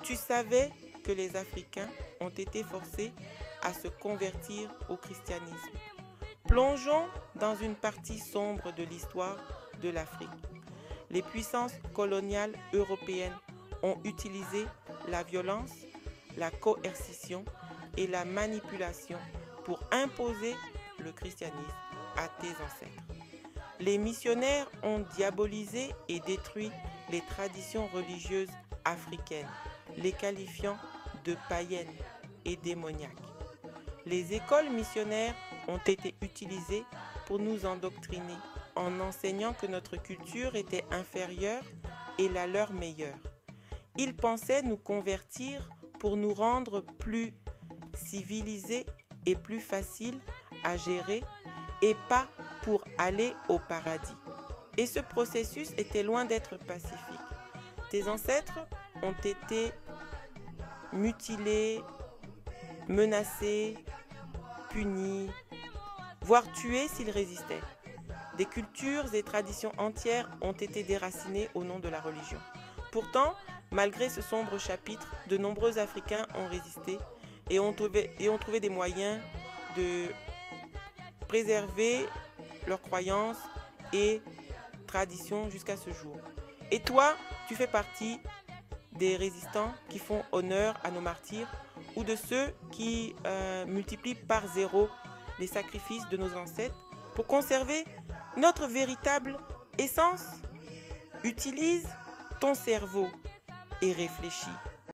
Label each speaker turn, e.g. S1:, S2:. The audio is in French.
S1: Tu savais que les Africains ont été forcés à se convertir au christianisme. Plongeons dans une partie sombre de l'histoire de l'Afrique. Les puissances coloniales européennes ont utilisé la violence, la coercition et la manipulation pour imposer le christianisme à tes ancêtres. Les missionnaires ont diabolisé et détruit les traditions religieuses africaines, les qualifiant de païennes et démoniaques. Les écoles missionnaires ont été utilisées pour nous endoctriner en enseignant que notre culture était inférieure et la leur meilleure. Ils pensaient nous convertir pour nous rendre plus civilisés et plus faciles à gérer et pas pour aller au paradis. Et ce processus était loin d'être pacifique. Tes ancêtres ont été mutilés, menacés, punis, voire tués s'ils résistaient. Des cultures et traditions entières ont été déracinées au nom de la religion. Pourtant, malgré ce sombre chapitre, de nombreux Africains ont résisté et ont trouvé des moyens de préserver leurs croyances et traditions jusqu'à ce jour. Et toi, tu fais partie des résistants qui font honneur à nos martyrs ou de ceux qui multiplient par zéro les sacrifices de nos ancêtres pour conserver notre véritable essence. Utilise ton cerveau et réfléchis.